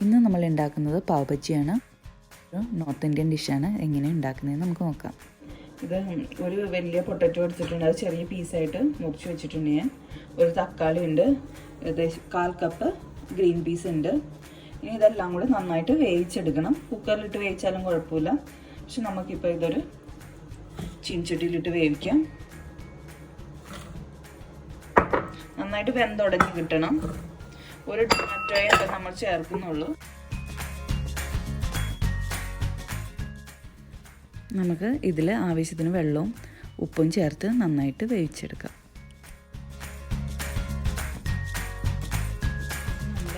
ഇന്ന് നമ്മൾ ഉണ്ടാക്കുന്നത് പാവ് ബജിയാണ്. ഒരു നോർത്ത് ഇന്ത്യൻ ഡിഷാണ്. എങ്ങനെ ഉണ്ടാക്കുന്നതെന്ന് നമുക്ക് നോക്കാം. ഇത് ഒരു വലിയ പൊട്ടറ്റോ എടുത്തിട്ടുണ്ട്. അത് ചെറിയ പീസായിട്ട് മുറിച്ച് വെച്ചിട്ടുണ്ട് ഞാൻ. ഒരു തക്കാളി ഉണ്ട്, ഏകദേശം 1/4 കപ്പ് ഗ്രീൻ പീസ് ഉണ്ട്. ഇനി ഇതെല്ലാം കൂടി നന്നായിട്ട് വേവിച്ചെടുക്കണം. കുക്കറിലിട്ട് വേവിച്ചാലും കുഴപ്പമില്ല, പക്ഷെ നമുക്കിപ്പോൾ ഇതൊരു ചീനച്ചട്ടിയിലിട്ട് വേവിക്കാം. നന്നായിട്ട് വെന്തുടഞ്ഞ് കിട്ടണം. ഒരു ടൊമാറ്റോയൊക്കെ നമ്മൾ ചേർക്കുന്നുള്ളൂ. നമുക്ക് ഇതിൽ ആവശ്യത്തിന് വെള്ളവും ഉപ്പും ചേർത്ത് നന്നായിട്ട് വേവിച്ചെടുക്കാം.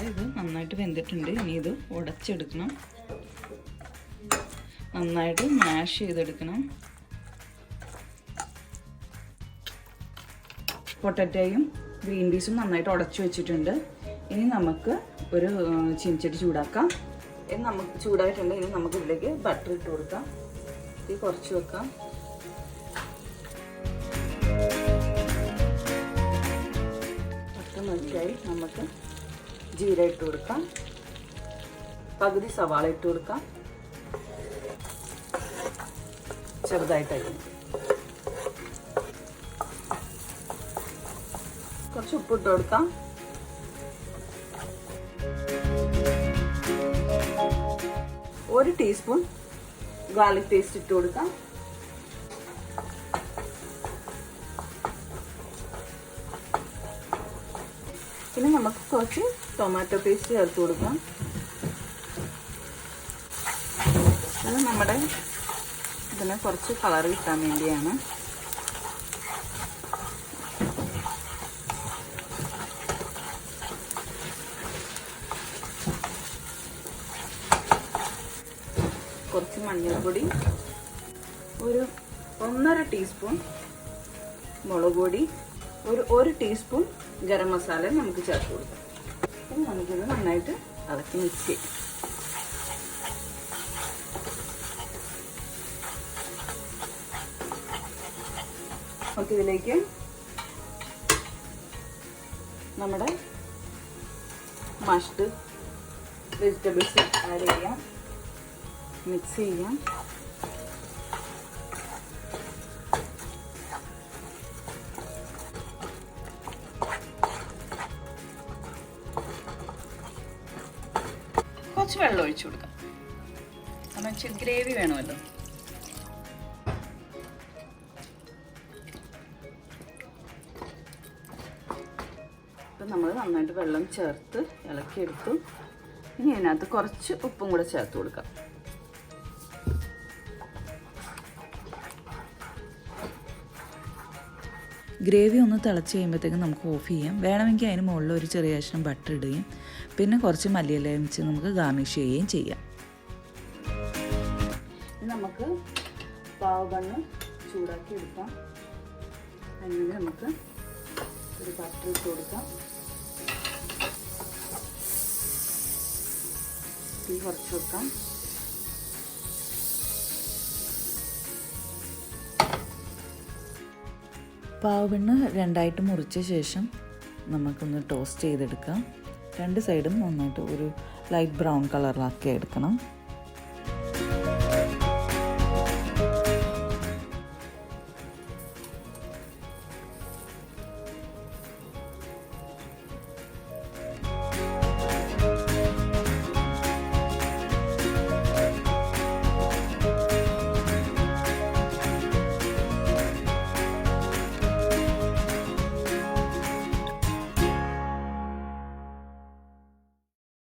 ഇത് നന്നായിട്ട് വെന്തിട്ടുണ്ട്. ഇനി ഇത് ഉടച്ചെടുക്കണം, നന്നായിട്ട് മാഷ് ചെയ്തെടുക്കണം. പൊട്ടറ്റോയും ഗ്രീൻ പീസും നന്നായിട്ട് ഉടച്ചു വെച്ചിട്ടുണ്ട്. ഇനി നമുക്ക് ഒരു ചീനച്ചട്ടി ചൂടാക്കാം. ഇനി നമുക്ക് ചൂടായിട്ടുണ്ട്. ഇനി നമുക്ക് ഇതിലേക്ക് ബട്ടർ ഇട്ട് കൊടുക്കാം. ഇത് കുറച്ച് വെക്കാം. ബട്ടർ നോക്കിയായി നമുക്ക് ജീര ഇട്ട് കൊടുക്കാം. പകുതി സവാള ഇട്ട് കൊടുക്കാം, ചെറുതായിട്ടായി. കുറച്ച് ഉപ്പിട്ട് കൊടുക്കാം. ഒരു ടീസ്പൂൺ ഗാർലിക് പേസ്റ്റ് ഇട്ട് കൊടുക്കാം. പിന്നെ നമുക്ക് കുറച്ച് ടൊമാറ്റോ പേസ്റ്റ് ചേർത്ത് കൊടുക്കാം. അത് നമ്മുടെ ഇതിന് കുറച്ച് കളർ കിട്ടാൻ വേണ്ടിയാണ്. കുറച്ച് മഞ്ഞൾപ്പൊടി, ഒരു 1.5 ടീസ്പൂൺ മുളക് പൊടി, ഒരു ടീസ്പൂൺ ഗരം മസാല നമുക്ക് ചേർത്ത് കൊടുക്കാം. ഇനി നമുക്കിത് നന്നായിട്ട് ഇളക്കി മിക്സ് ചെയ്യാം. നമുക്ക് ഇതിലേക്ക് നമ്മുടെ മഷ്ഡ് വെജിറ്റബിൾസ് ആഡ് ചെയ്യാം, മിക്സ് ചെയ്യാം. കുറച്ച് വെള്ളം ഒഴിച്ചു കൊടുക്കാം, കാരണം ഇച്ചിരി ഗ്രേവി വേണമല്ലോ. ഇപ്പം നമ്മൾ നന്നായിട്ട് വെള്ളം ചേർത്ത് ഇളക്കിയെടുത്തു. ഇനി അതിനകത്ത് കുറച്ച് ഉപ്പും കൂടെ ചേർത്ത് കൊടുക്കാം. ഗ്രേവി ഒന്ന് തിളച്ച് കഴിയുമ്പോഴത്തേക്കും നമുക്ക് ഓഫ് ചെയ്യാം. വേണമെങ്കിൽ അതിന് മുകളിൽ ഒരു ചെറിയ കഷ്ണം ബട്ടർ ഇടുകയും പിന്നെ കുറച്ച് മല്ലിയിലയും വെച്ച് നമുക്ക് ഗാർണിഷ് ചെയ്യുകയും ചെയ്യാം. നമുക്ക് പാവ് ബണ്ണ് ചൂടാക്കി എടുക്കാം. അതിന് നമുക്ക് ഒരു ബട്ടർ ഇട്ട് കൊടുക്കാം. തീ കുറച്ച് വെക്കാം. പാവ് ബണ്ണ് രണ്ടായിട്ട് മുറിച്ച ശേഷം നമുക്കൊന്ന് ടോസ്റ്റ് ചെയ്തെടുക്കാം. രണ്ട് സൈഡും നന്നായിട്ട് ഒരു ലൈറ്റ് ബ്രൗൺ കളറിലാക്കി എടുക്കണം.